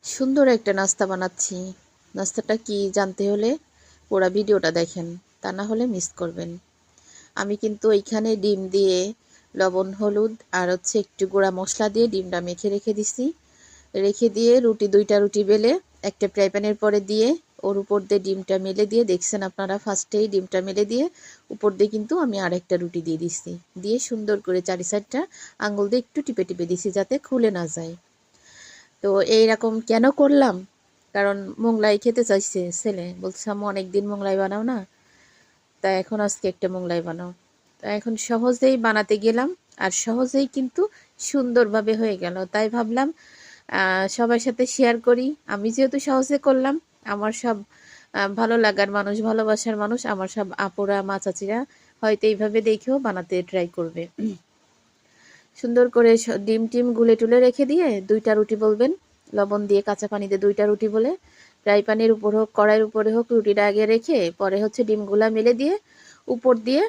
সুন্দর একটা নাস্তা বানাচ্ছি। নাস্তাটা কি জানতে হলে পুরো ভিডিওটা দেখেন, তা না হলে মিস করবেন। আমি কিন্তু এইখানে ডিম দিয়ে লবণ হলুদ আর একটু গুঁড়া মশলা দিয়ে ডিমটা মেখে রেখে দিছি। রেখে দিয়ে দুইটা রুটি বেলে একটা ফ্রাই প্যানের পরে দিয়ে ওর উপর দিয়ে ডিমটা মেলে দিয়ে দেখছেন আপনারা, ফার্স্টেই ডিমটা মেলে দিয়ে উপর দিয়ে কিন্তু আমি আরেকটা রুটি দিয়ে দিচ্ছি। দিয়ে সুন্দর করে চারি সাইডটা আঙুল দিয়ে একটু টিপে টিপে দিছি যাতে খুলে না যায়। তো এইরকম কেন করলাম, কারণ মোগলাই খেতে চাইছে ছেলে, বলছে আম্মু অনেকদিন মোগলাই বানাও না, তাই এখন আজকে একটা মোগলাই বানাও। তো এখন সহজেই বানাতে গেলাম আর সহজেই কিন্তু সুন্দরভাবে হয়ে গেল। তাই ভাবলাম সবার সাথে শেয়ার করি। আমি যেহেতু সহজে করলাম, আমার সব ভালো লাগার মানুষ, ভালোবাসার মানুষ, আমার সব আপুরা মা চাচিরা হয়তো এইভাবে দেখেও বানাতে ট্রাই করবে। সুন্দর করে ডিম টিম গুলে টুলে রেখে দিয়ে দুইটা রুটি বলবেন, লবণ দিয়ে কাঁচা পানিতে দুইটা রুটি বলে ফ্রাই প্যানের উপর হোক কড়াইয়ের উপরে হোক রুটিটা আগে রেখে পরে ডিমগুলা মেলে দিয়ে উপর দিয়ে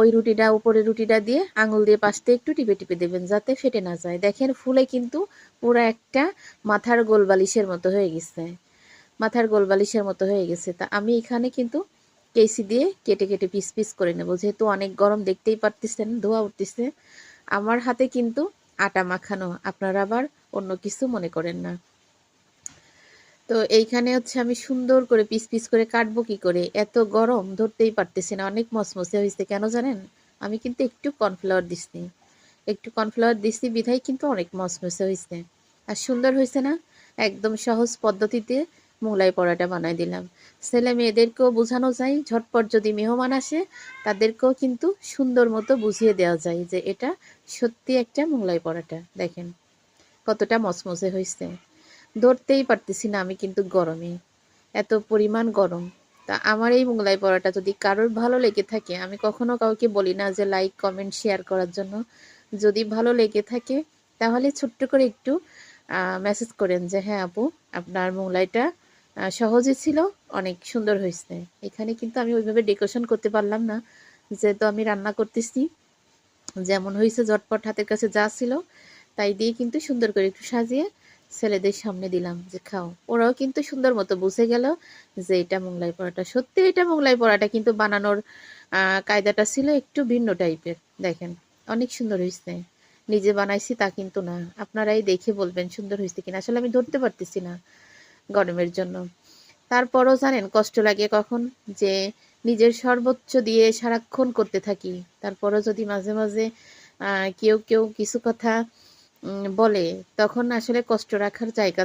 ওই রুটিটা উপরে রুটিটা দিয়ে আঙুল দিয়ে পাশতে একটু টিপে টিপে দেবেন যাতে ফেটে না যায়। দেখেন ফুলে কিন্তু পুরো একটা মাথার গোল বালিশের মতো হয়ে গেছে, মাথার গোল বালিশের মতো হয়ে গেছে। তা আমি এখানে কিন্তু কেসি দিয়ে কেটে কেটে পিস পিস করে নেব, যেহেতু অনেক গরম, দেখতেই পারতেছেন ধোয়া উঠতেছে। আমার হাতে কিন্তু আটা মাখানো, আপনারা আবার অন্য কিছু মনে করেন না। তো এইখানে আমি সুন্দর করে পিস পিস করে কাটবো কি করে, এত গরম ধরতেই পারতেছি না। অনেক মচমচে হয়েছে কেন জানেন, আমি কিন্তু একটু কর্নফ্লাওয়ার দিচ্ছি, একটু কর্নফ্লাওয়ার দিচ্ছি বিধায় কিন্তু অনেক মচমচে হয়েছে। আর সুন্দর হয়েছে না, একদম সহজ পদ্ধতিতে মোগলাই পরোটা বানাই দিলাম। ছেলে মেয়েদেরকেও বোঝানো যায়, ঝটপট যদি মেহমান আসে তাদেরকেও কিন্তু সুন্দর মতো বুঝিয়ে দেওয়া যায় যে এটা সত্যি একটা মোগলাই পরোটা। দেখেন কতটা মচমচে হয়েছে, ধরতেই পারতেছি না আমি কিন্তু গরমে, এত পরিমাণ গরম। তা আমার এই মোগলাই পরোটা যদি কারোর ভালো লেগে থাকে, আমি কখনো কাউকে বলি না যে লাইক কমেন্ট শেয়ার করার জন্য। যদি ভালো লেগে থাকে তাহলে ছোট্ট করে একটু মেসেজ করেন যে হ্যাঁ আপু, আপনার মোগলাইটা সহজই ছিল, অনেক সুন্দর হয়েছে। এখানে কিন্তু আমি ওইভাবে ডেকোরেশন করতে পারলাম না, যেহেতু আমি রান্না করতেছি। যেমন হয়েছে ঝটপট হাতের কাছে যা ছিল তাই দিয়ে কিন্তু সুন্দর করে একটু সাজিয়ে ছেলেদের সামনে দিলাম যে খাও। ওরাও কিন্তু সুন্দর মতো বুঝে গেল যে এটা মোগলাই পরোটা। সত্যি এটা মোগলাই পরোটা, কিন্তু বানানোর কায়দাটা ছিল একটু ভিন্ন টাইপের। দেখেন অনেক সুন্দর হয়েছে, নিজে বানাইছি তা কিন্তু না, আপনারাই দেখে বলবেন সুন্দর হয়েছে কিনা। আসলে আমি ধরতে পারতেছি না গরমের জন্য। তারপরও জানেন কষ্ট লাগে কখন, যে নিজের সর্বোচ্চ দিয়ে সারাক্ষণ করতে থাকি, তারপরও যদি মাঝে মাঝে কেউ কেউ কিছু কথা বলে, তখন আসলে কষ্ট রাখার জায়গা